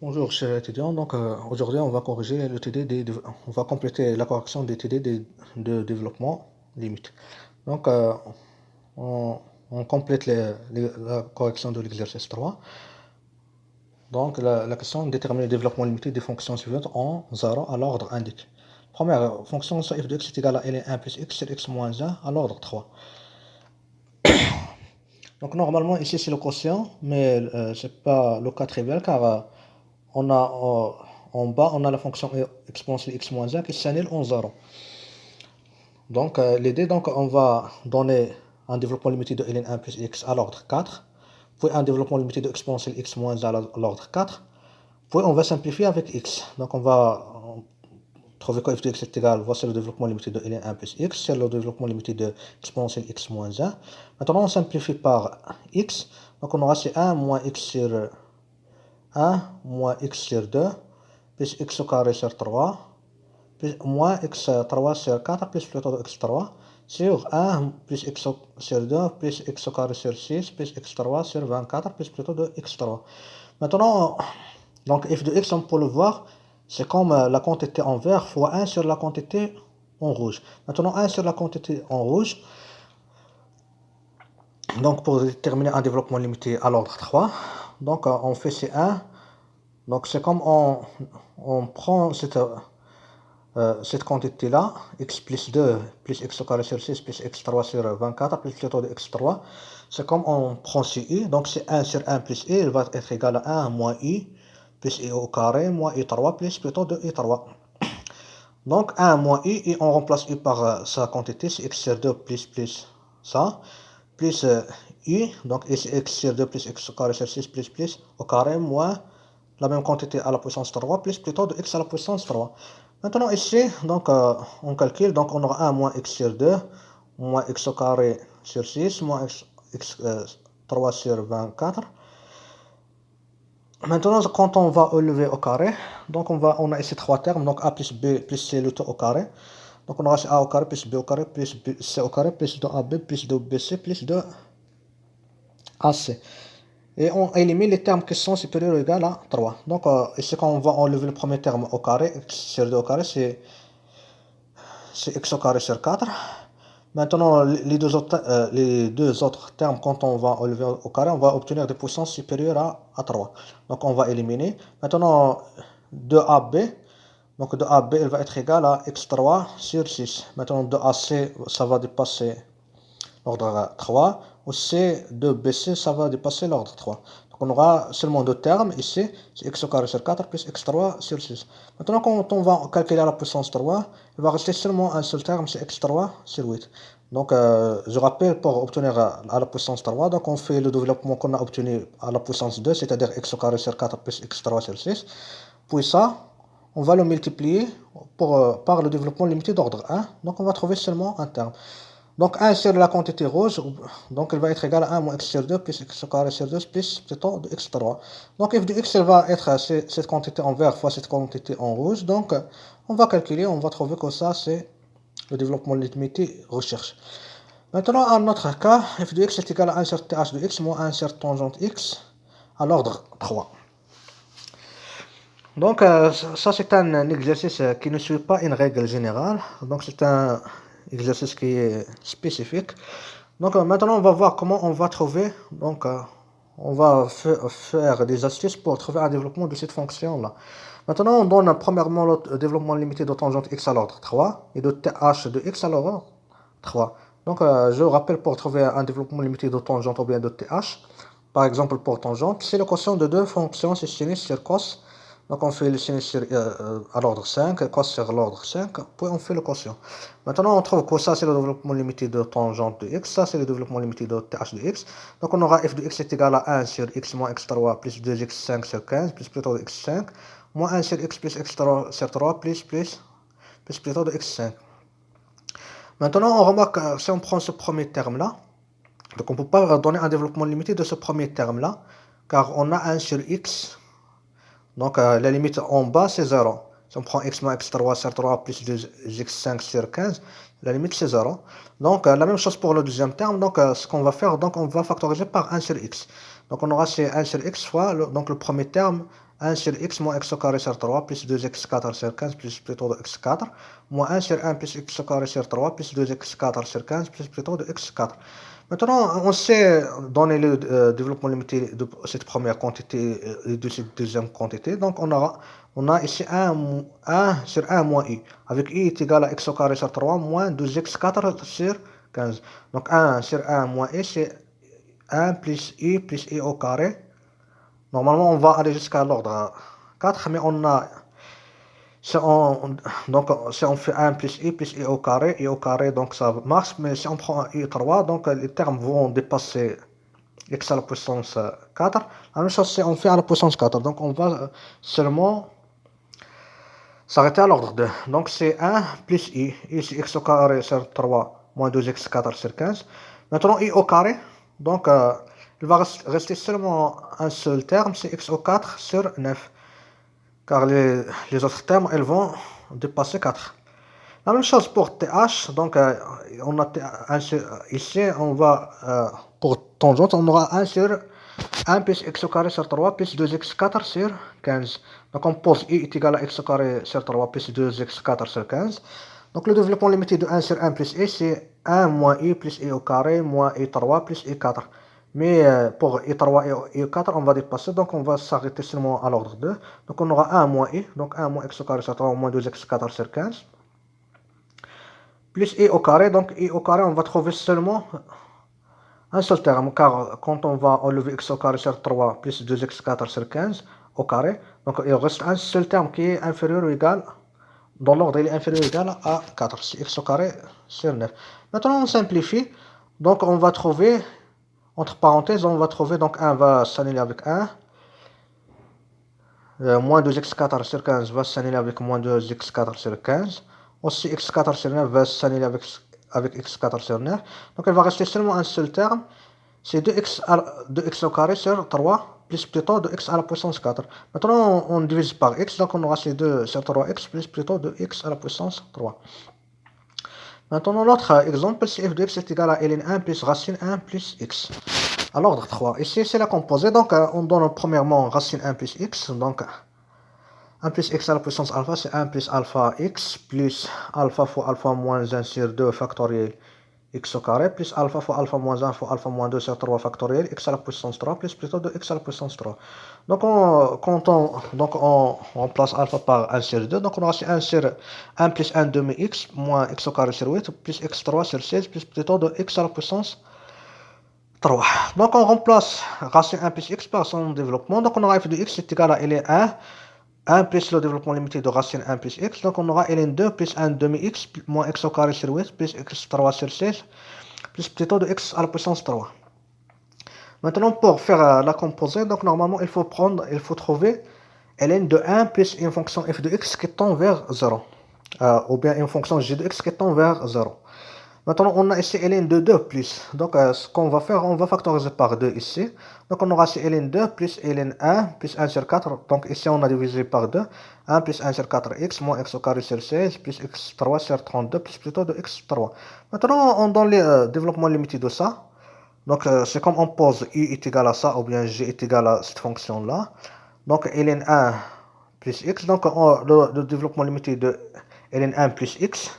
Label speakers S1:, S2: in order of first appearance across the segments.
S1: Bonjour chers étudiants, donc aujourd'hui on va corriger le TD on va compléter la correction des TD de développement limite. Donc on, on complète la correction de l'exercice 3. Donc la question détermine le développement limité des fonctions suivantes en 0 à l'ordre indiqué. Première fonction, soit f de x est égal à ln1 plus x sur x moins 1 à l'ordre 3. Donc normalement ici c'est le quotient, mais c'est pas le cas trivial car on a en bas on a la fonction exponentielle x moins 1 qui s'annule en 0. Donc l'idée, donc on va donner un développement limité de ln1 plus x à l'ordre 4, puis un développement limité de exponentielle x moins 1 à l'ordre 4, puis on va simplifier avec x. Donc on va trouver que f de x est égal, voici le développement limité de ln1 plus x, c'est le développement limité de exponentielle x moins 1. Maintenant on simplifie par x, donc on aura c'est 1 moins x sur 1 moins x sur 2, plus x au carré sur 3, plus moins x3 sur 4, plus plutôt x3, sur 1 plus x sur 2, plus x au carré sur 6, plus x3 sur 24, plus plutôt de x3. Maintenant, donc f de x, on peut le voir, c'est comme la quantité en vert fois 1 sur la quantité en rouge. Maintenant, 1 sur la quantité en rouge, donc pour déterminer un développement limité à l'ordre 3, donc on fait C1, donc c'est comme on prend cette quantité-là, x plus 2 plus x au carré sur 6 plus x3 sur 24 plus plutôt de x3, c'est comme on prend ci, donc c'est 1 sur 1 plus i, il va être égal à 1 moins i plus i au carré moins i3 plus plutôt de i3. Donc 1 moins i, et on remplace i par sa quantité, c'est x sur 2 plus ça, plus i, donc ici x sur 2 plus x au carré sur 6 plus au carré moins la même quantité à la puissance 3 plus plutôt de x à la puissance 3. Maintenant ici, donc on calcule, donc on aura 1 moins x sur 2, moins x au carré sur 6, moins x 3 sur 24. Maintenant, quand on va élever au carré, donc on a ici trois termes, donc a plus b plus c le tout au carré. Donc on aura a au carré plus b au carré plus c au carré plus 2ab plus 2bc plus 2ac. Et on élimine les termes qui sont supérieurs ou égaux à 3. Donc ici quand on va enlever le premier terme au carré, x sur 2 au carré, c'est x au carré sur 4. Maintenant, les deux autres termes, quand on va enlever au carré, on va obtenir des puissances supérieures à 3. Donc on va éliminer. Maintenant, 2ab, donc 2ab, il va être égal à x3 sur 6. Maintenant, 2ac, ça va dépasser l'ordre 3. Aussi, 2bc, ça va dépasser l'ordre 3. Donc on aura seulement deux termes ici, c'est x au carré sur 4 plus x3 sur 6. Maintenant, quand on va calculer la puissance 3, il va rester seulement un seul terme, c'est x3 sur 8. Donc je rappelle, pour obtenir à la puissance 3, donc on fait le développement qu'on a obtenu à la puissance 2, c'est-à-dire x au carré sur 4 plus x3 sur 6. Puis ça, on va le multiplier par le développement limité d'ordre 1. Donc on va trouver seulement un terme. Donc 1 sur la quantité rouge, donc elle va être égale à 1 moins x sur 2 plus x au carré sur 2 plus plutôt de x3. Donc f de x, elle va être cette quantité en vert fois cette quantité en rouge. Donc on va calculer, on va trouver que ça c'est le développement limité recherche. Maintenant, un autre cas, f de x est égal à 1 sur th de x moins 1 sur tangente x à l'ordre 3. Donc ça c'est un exercice qui ne suit pas une règle générale. Donc c'est un exercice qui est spécifique. Donc maintenant on va voir comment on va trouver, donc on va faire des astuces pour trouver un développement de cette fonction là. Maintenant on donne premièrement le développement limité de tangente x à l'ordre 3 et de th de x à l'ordre 3. Donc je rappelle, pour trouver un développement limité de tangente ou bien de th, par exemple pour tangente, c'est le quotient de deux fonctions, c'est sinus sur cos. Donc on fait le sinus à l'ordre 5, cos sur l'ordre 5, puis on fait le quotient. Maintenant on trouve que ça c'est le développement limité de tangente de x, ça c'est le développement limité de th de x. Donc on aura f de x est égal à 1 sur x moins x3 plus 2x5 sur 15 plus plutôt de x5, moins 1 sur x plus x3 sur 3 plus plutôt de x5. Maintenant on remarque, si on prend ce premier terme là, donc on ne peut pas donner un développement limité de ce premier terme là, car on a 1 sur x. Donc la limite en bas c'est 0. Si on prend x moins x3 sur 3 plus 2x5 sur 15, la limite c'est 0. Donc la même chose pour le deuxième terme. Donc ce qu'on va faire, donc on va factoriser par 1 sur x. Donc on aura c'est 1 sur x fois donc le premier terme 1 sur x moins x au carré sur 3 plus 2x4 sur 15 plus plutôt de x4 moins 1 sur 1 plus x au carré sur 3 plus 2x4 sur 15 plus plutôt de x4. Maintenant, on sait donner le développement limité de cette première quantité et de cette deuxième quantité. Donc, on a ici 1 sur 1 moins i. Avec i est égal à x au carré sur 3 moins 2x4 sur 15. Donc, 1 sur 1 moins i, c'est 1 plus i au carré. Normalement, on va aller jusqu'à l'ordre 4, mais donc, si on fait 1 plus i au carré, donc ça marche, mais si on prend i3, donc les termes vont dépasser x à la puissance 4. La même chose si on fait à la puissance 4, donc on va seulement s'arrêter à l'ordre 2. Donc c'est 1 plus i, c'est x au carré sur 3 moins 2x4 sur 15. Maintenant i au carré, donc il va rester seulement un seul terme, c'est x au 4 sur 9. Car les autres termes, elles vont dépasser 4. La même chose pour th, donc on a ici, on va, pour tangente, on aura 1 sur 1 plus x au carré sur 3 plus 2x4 sur 15. Donc on pose i est égal à x au carré sur 3 plus 2x4 sur 15. Donc le développement limité de 1 sur 1 plus i, c'est 1 moins i plus i au carré moins i3 plus i4. Mais pour i3 et i4, on va dépasser, donc on va s'arrêter seulement à l'ordre 2. Donc on aura 1 moins i, donc 1 moins x au carré sur 3 moins 2x4 sur 15. Plus i au carré, donc i au carré, on va trouver seulement un seul terme, car quand on va enlever x au carré sur 3 plus 2x4 sur 15 au carré, donc il reste un seul terme qui est inférieur ou égal, dans l'ordre il est inférieur ou égal à 4, c'est x au carré sur 9. Maintenant on simplifie, donc on va trouver, entre parenthèses, on va trouver, donc 1 va s'annuler avec 1, moins 2x4 sur 15 va s'annuler avec moins 2x4 sur 15, aussi x4 sur 9 va s'annuler avec x4 sur 9, donc il va rester seulement un seul terme, c'est 2x au carré sur 3, plus plutôt 2x à la puissance 4. Maintenant on divise par x, donc on aura ces 2 sur 3x plus plutôt 2x à la puissance 3. Maintenant l'autre exemple, c'est f de x est égal à ln 1 plus racine 1 plus x. À l'ordre 3. Ici c'est la composée, donc on donne premièrement racine 1 plus x, donc 1 plus x à la puissance alpha, c'est 1 plus alpha x plus alpha fois alpha moins 1 sur 2 factoriel x au carré plus alpha fois alpha moins 1 fois alpha moins 2 sur 3 factoriel x à la puissance 3 plus plutôt de x à la puissance 3. Donc on remplace alpha par 1 sur 2, donc on aura 1 sur 1 plus 1 demi x moins x au carré sur 8 plus x3 sur 16 plus plutôt de x à la puissance 3. Donc on remplace racine 1 plus x par son développement, donc on aura f de x est égal à ln 1 plus le développement limité de racine 1 plus x, donc on aura ln 2 plus 1 demi x moins x au carré sur 8 plus x3 sur 16 plus plutôt de x à la puissance 3. Maintenant pour faire la composée, donc normalement il faut trouver ln de 1 plus une fonction f de x qui tend vers 0, ou bien une fonction g de x qui tend vers 0. Maintenant, on a ici ln de 2 plus. Donc, ce qu'on va faire, on va factoriser par 2 ici. Donc, on aura ici ln 2 plus ln 1 plus 1 sur 4. Donc, ici, on a divisé par 2. 1 plus 1 sur 4x moins x au carré sur 16 plus x3 sur 32 plus plutôt de x3. Maintenant, on donne le développement limité de ça. Donc, c'est comme on pose i est égal à ça ou bien g est égal à cette fonction-là. Donc, ln 1 plus x. Donc, le développement limité de ln 1 plus x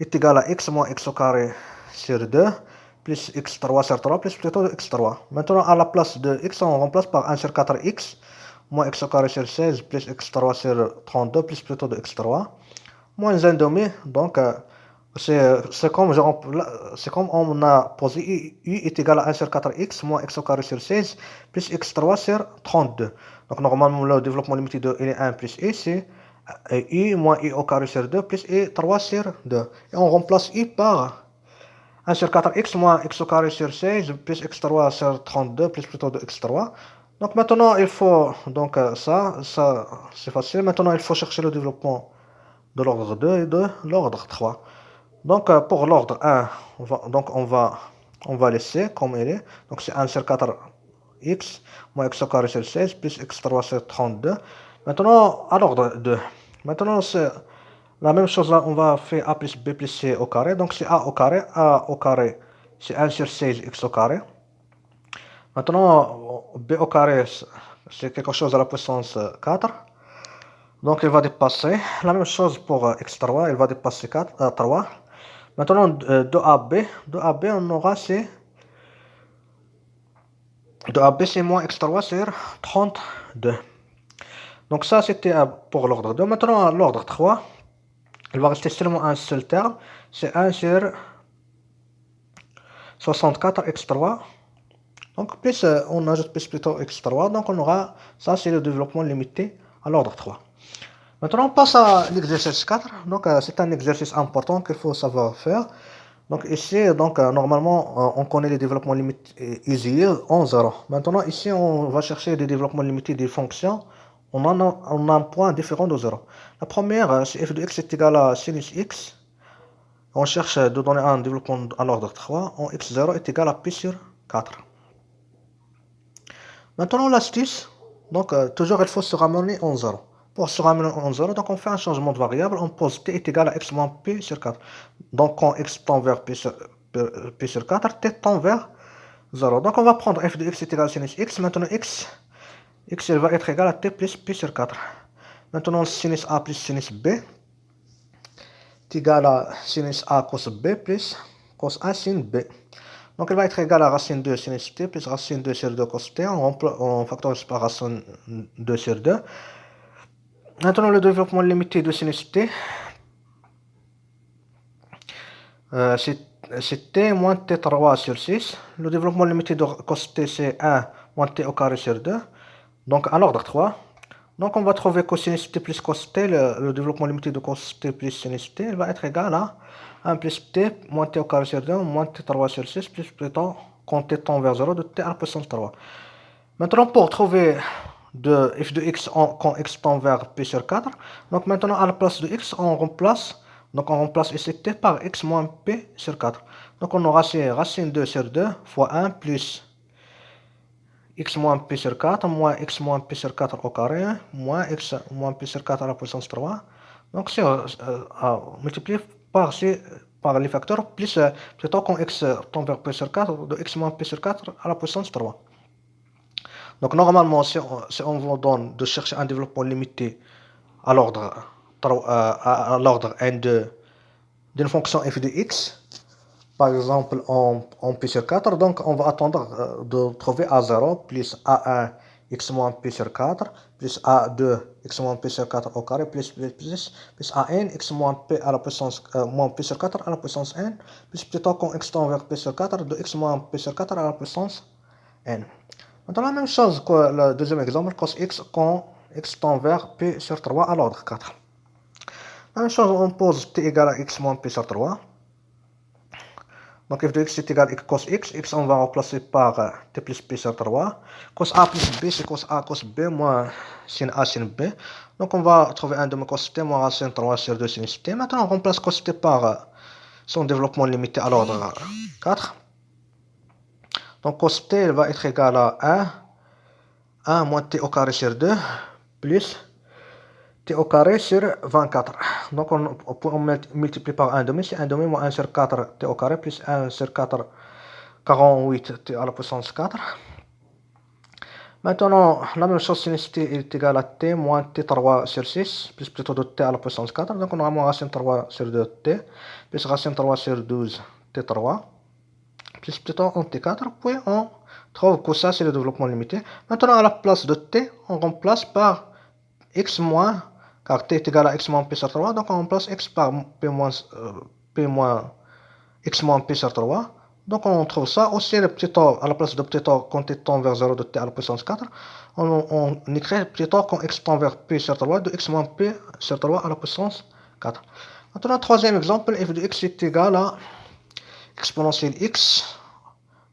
S1: est égal à x moins x au carré sur 2 plus x3 sur 3 plus plutôt x3. Maintenant, à la place de x, on remplace par 1 sur 4x moins x au carré sur 16 plus x3 sur 32 plus plutôt de x3 moins 1 demi. Donc, c'est comme on a posé i est égal à 1 sur 4x moins x au carré sur 16 plus x3 sur 32. Donc, normalement, le développement limité de ln1 plus i, c'est i moins i au carré sur 2 plus i 3 sur 2. Et on remplace i par 1 sur 4x moins x au carré sur 16 plus x3 sur 32 plus plutôt de x3. Donc maintenant il faut, donc ça c'est facile. Maintenant il faut chercher le développement de l'ordre 2 et de l'ordre 3. Donc pour l'ordre 1, on va laisser comme il est. Donc c'est 1 sur 4x moins x au carré sur 16 plus x3 sur 32. Maintenant à l'ordre 2. Maintenant, c'est la même chose là, on va faire a plus b plus c au carré. Donc, c'est a au carré, c'est 1 sur 16 x au carré. Maintenant, b au carré, c'est quelque chose à la puissance 4. Donc il va dépasser. La même chose pour x3, il va dépasser 4, 3. Maintenant, 2ab, 2ab, on aura c'est 2ab, c'est moins x3 sur 32. Donc ça, c'était pour l'ordre 2. Maintenant, l'ordre 3, il va rester seulement un seul terme. C'est 1 sur 64 x3. Donc, plus on ajoute plus plutôt x3. Donc, on aura, ça c'est le développement limité à l'ordre 3. Maintenant, on passe à l'exercice 4. Donc, c'est un exercice important qu'il faut savoir faire. Donc, ici, normalement, on connaît les développements limités easy en 0. Maintenant, ici, on va chercher des développements limités des fonctions. On a un point différent de 0. La première, c'est f de x est égal à sinus x. On cherche de donner un développement à l'ordre 3. En x0 est égal à pi sur 4. Maintenant, l'astuce, donc toujours il faut se ramener en 0. Pour se ramener en 0, donc on fait un changement de variable, on pose t est égal à x moins p sur 4. Donc quand x tend vers p sur 4, t tend vers 0. Donc on va prendre f de x est égal à sinus x. Maintenant x il va être égal à t plus p sur 4. Maintenant sinus a plus sinus b est égal à sinus a cos b plus cos a sin b. Donc il va être égal à racine 2 sinus t plus racine 2 sur 2 cos t. On factorise par racine 2 sur 2. Maintenant le développement limité de sinus t, c'est t moins t3 sur 6. Le développement limité de cos t, c'est 1 moins t au carré sur 2. Donc à l'ordre 3. Donc on va trouver cosinus t plus cos t, le développement limité de cos t plus sinus t, il va être égal à 1 plus t moins t au carré sur 2 moins t3 sur 6 plus plutôt quand t tend vers 0 de t à la puissance 3. Maintenant pour trouver de f de x quand x tend vers p sur 4, donc maintenant à la place de x on remplace ici t par x moins p sur 4. Donc on aura c'est racine 2 sur 2 fois 1 plus x moins p sur 4 moins x moins p sur 4 au carré moins x moins p sur 4 à la puissance 3. Donc c'est multiplié par les facteurs plus plutôt quand x tend vers p sur 4 de x moins p sur 4 à la puissance 3. Donc normalement si on vous donne de chercher un développement limité à l'ordre n d'une fonction f de x, par exemple en p sur 4, donc on va attendre de trouver a0 plus a1 x moins p sur 4 plus a2 x moins p sur 4 au carré plus an x moins p à la puissance moins p sur 4 à la puissance n plus plutôt quand x tend vers p sur 4 de x moins p sur 4 à la puissance n. Maintenant la même chose que le deuxième exemple, cos x quand x tend vers p sur 3 à l'ordre 4. La même chose, on pose t égale à x moins p sur 3. Donc f de x est égal à cos x. X on va remplacer par t plus p sur 3. Cos a plus b c'est cos a cos b moins sin a sin b. Donc on va trouver un demi cos t moins racine 3 sur 2 sin t. Maintenant on remplace cos t par son développement limité à l'ordre 4. Donc cos t va être égal à 1 moins t au carré sur 2 plus t au carré sur 24. Donc on multiplie par 1 demi, c'est 1 demi moins 1 sur 4 t au carré plus 1 sur 4, 48 t à la puissance 4. Maintenant, la même chose, sinus t est égal à t moins t3 sur 6, plus plutôt de t à la puissance 4. Donc on aura moins racine 3 sur 2 t, plus racine 3 sur 12 t3, plus plutôt en t4, puis on trouve que ça c'est le développement limité. Maintenant à la place de t, on remplace par x moins, car t est égal à x moins p sur 3, donc on remplace x par p moins x moins p sur 3. Donc on trouve ça aussi à la place de petit o quand t tend vers 0 de t à la puissance 4. On écrit petit o quand x tend vers p sur 3 de x moins p sur 3 à la puissance 4. Maintenant troisième exemple, f de x est égal à exponentielle x,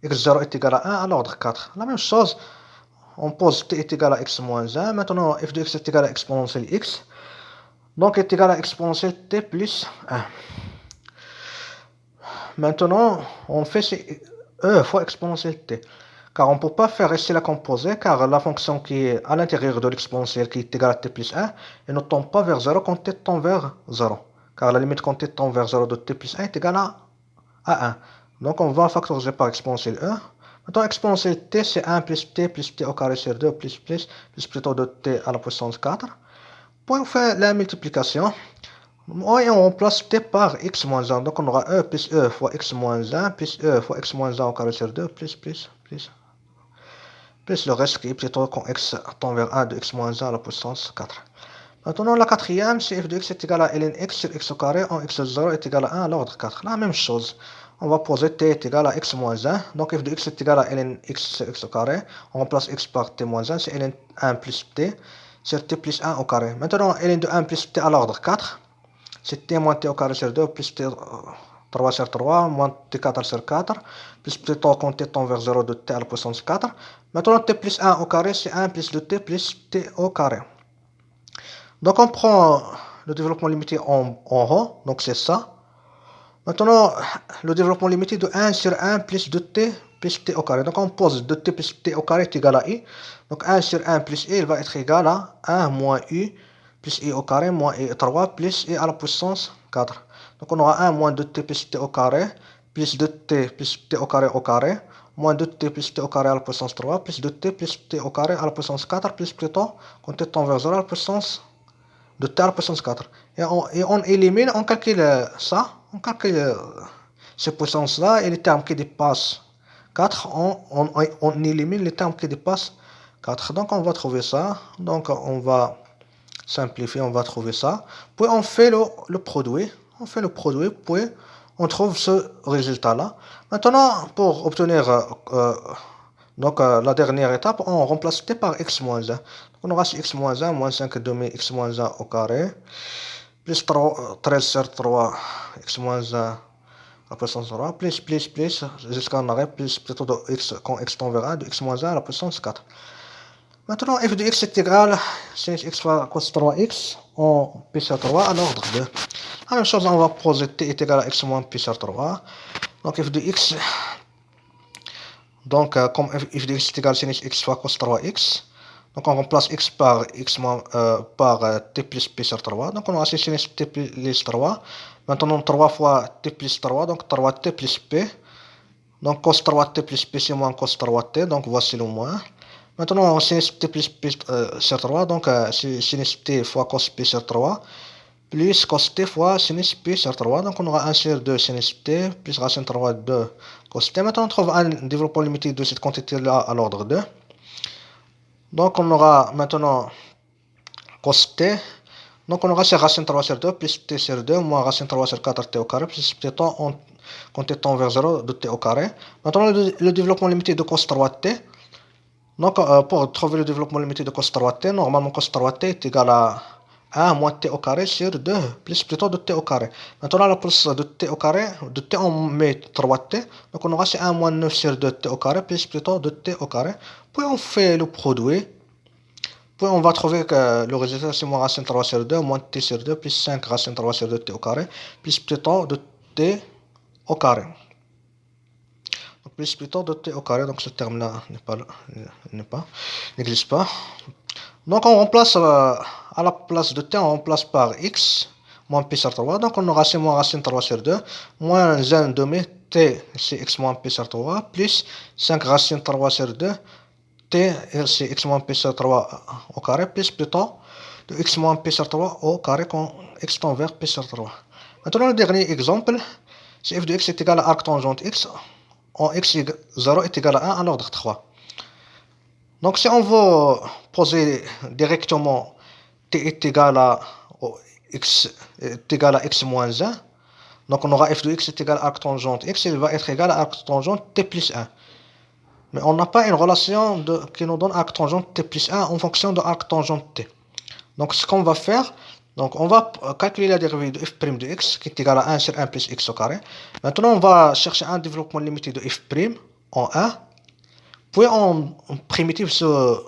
S1: x0 est égal à 1 à l'ordre 4. La même chose, on pose t est égal à x moins 1. Maintenant f de x est égal à exponentielle x, donc est égal à exponentielle t plus 1. Maintenant on fait e fois exponentielle t, car on ne peut pas faire ici la composée, car la fonction qui est à l'intérieur de l'exponentielle qui est égale à t plus 1, elle ne tend pas vers 0 quand t tend vers 0, car la limite quand t tend vers 0 de t plus 1 est égale à 1. Donc on va factoriser par exponentielle e. Maintenant, exponentielle t, c'est 1 plus t au carré sur 2 plus plutôt de t à la puissance 4. Puis on fait la multiplication. Et on remplace t par x moins 1. Donc on aura e plus e fois x moins 1 plus e fois x moins 1 au carré sur 2 plus le reste qui est plutôt quand x tend vers 1 de x moins 1 à la puissance 4. Maintenant, la quatrième, c'est f de x est égal à ln x sur x au carré en x0 est égal à 1 à l'ordre 4. La même chose. On va poser t est égal à x moins 1. Donc f de x est égal à ln x sur x au carré. On remplace x par t moins 1, c'est ln 1 plus t sur t plus 1 au carré. Maintenant, ln de 1 plus t à l'ordre 4, c'est t moins t au carré sur 2 plus t 3 sur 3 moins t4 sur 4 plus plutôt quand t tend vers 0 de t à la puissance 4. Maintenant, t plus 1 au carré, c'est 1 plus de t plus t au carré. Donc on prend le développement limité en haut, donc c'est ça. Maintenant, le développement limité de 1 sur 1 plus 2t plus t au carré. Donc on pose 2t plus t au carré est égal à i. Donc 1 sur 1 plus i, il va être égal à 1 moins i plus i au carré moins i 3 plus i à la puissance 4. Donc on aura 1 moins 2t plus t au carré plus 2t plus t au carré moins 2t plus t au carré à la puissance 3 plus 2t plus t au carré à la puissance 4 plus plutôt quand t tend vers 0 à la puissance de t à la puissance 4. Et on élimine, on calcule ça, on calcule ces puissances-là et les termes qui dépassent 4, on élimine les termes qui dépassent 4. Donc on va trouver ça, donc on va simplifier, on va trouver ça. Puis on fait le produit, puis on trouve ce résultat-là. Maintenant, pour obtenir donc la dernière étape, on remplace t par x moins 1. Donc, on aura x moins 1 moins 5 demi x moins 1 au carré plus 13 sur 3 x moins 1 à la puissance 3 plus jusqu'à on arrive plus plutôt de x quand x tend vers 1 de x moins 1 à la puissance 4. Maintenant f de x est égal sin x fois cos 3x en pi sur 3 à l'ordre 2. La même chose, on va poser t est égal à x moins pi sur 3. Donc f de x, donc comme f de x est égal à sin x fois cos 3x, donc on remplace x par x moins par t plus pi sur 3. Donc on aura sin t plus 3. Maintenant 3 fois t plus 3, donc 3t plus p. Donc cos 3t plus p c'est moins cos 3t, donc voici le moins. Maintenant sinus t plus p sur 3, donc sinus t fois cos p sur 3 plus cos t fois sinus p sur 3. Donc on aura 1 sur 2 sinus t plus racine 3 de cos t. Maintenant on trouve un développement limité de cette quantité-là à l'ordre 2. Donc on aura maintenant cos t. Donc on aura c'est racine 3 sur 2 plus t sur 2 moins racine 3 sur 4 t au carré plus plutôt quand t tend vers 0 de t au carré. Maintenant le développement limité de cos 3t. Donc pour trouver le développement limité de cos 3t, normalement cos 3t est égal à 1 moins t au carré sur 2 plus plutôt de t au carré. Maintenant à la place de t au carré, de t on met 3t. Donc on aura c'est 1 moins 9 sur 2 t au carré plus plutôt de t au carré. Puis on fait le produit. Puis on va trouver que le résultat c'est moins racine 3 sur 2 moins t sur 2 plus 5 racine 3 sur 2 t au carré plus plutôt de t au carré. Donc plus plutôt de t au carré, donc ce terme-là n'existe pas. Donc on remplace à la place de t, on remplace par x moins pi sur 3. Donc on aura c'est moins racine 3 sur 2 moins 1 demi t c'est x moins pi sur 3 plus 5 racine 3 sur 2 t c'est x moins pi sur 3 au carré plus plutôt de x moins pi sur 3 au carré quand x tend vers pi sur 3. Maintenant le dernier exemple, c'est f de x est égal à arc tangente x en x0 est égal à 1 à l'ordre 3. Donc si on veut poser directement t est égal à x moins 1, donc on aura f de x est égal à arc tangente x, il va être égal à arc tangente t plus 1. Mais on n'a pas une relation qui nous donne arc tangente t plus 1 en fonction de arc tangente t. Donc ce qu'on va faire, donc on va calculer la dérivée de f' de x qui est égal à 1 sur 1 plus x au carré. Maintenant on va chercher un développement limité de f' en 1. Puis on primitive ce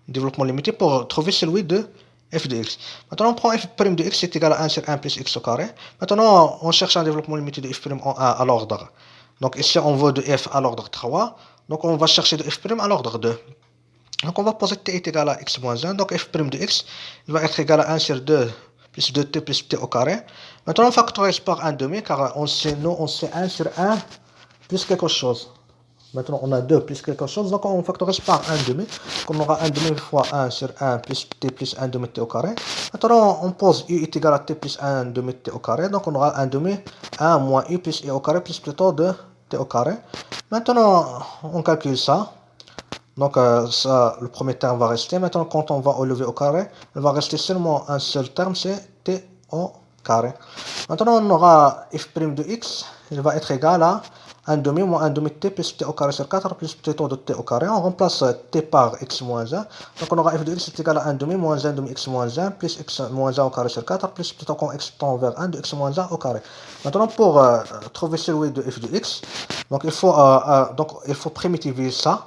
S1: développement limité pour trouver celui de f de x. Maintenant on prend f' de x est égal à 1 sur 1 plus x au carré. Maintenant on cherche un développement limité de f' en 1 à l'ordre. Donc ici on veut de f à l'ordre 3. Donc on va chercher de f' à l'ordre 2. Donc on va poser t est égal à x moins 1. Donc f' de x il va être égal à 1 sur 2 plus 2t plus t au carré. Maintenant on factorise par 1 demi car on sait 1 sur 1 plus quelque chose. Maintenant, on a 2 plus quelque chose, donc on factorise par 1 demi. Donc on aura 1 demi fois 1 sur 1 plus t plus 1 demi t au carré. Maintenant, on pose u est égal à t plus 1 demi t au carré. Donc on aura 1 demi 1 moins u plus i au carré plus plutôt de t au carré. Maintenant, on calcule ça. Donc ça, le premier terme va rester. Maintenant, quand on va enlever au carré, il va rester seulement un seul terme, c'est t au carré. Maintenant, on aura f' de x, il va être égal à 1 demi moins 1 demi t plus t au carré sur 4 plus plutôt de t au carré. On remplace t par x moins 1. Donc on aura f de x est égal à 1 demi moins 1 demi x moins 1 plus x moins 1 au carré sur 4 plus plutôt quand x tend vers 1 de x moins 1 au carré. Maintenant, pour trouver celui de f de x, donc il faut primitiver ça.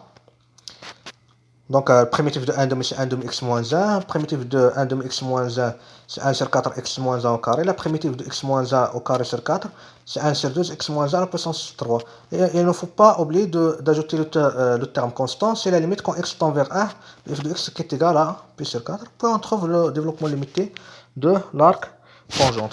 S1: Donc, primitif de 1 demi, c'est 1 demi x moins 1. Primitif de 1 demi x moins 1, c'est 1 sur 4 x moins 1 au carré. La primitive de x moins 1 au carré sur 4, c'est 1 sur 2 x moins 1 à la puissance 3. Et il ne faut pas oublier d'ajouter le terme constant. C'est la limite quand x tend vers 1, f de x qui est égal à pi sur 4. Puis on trouve le développement limité de l'arc tangente.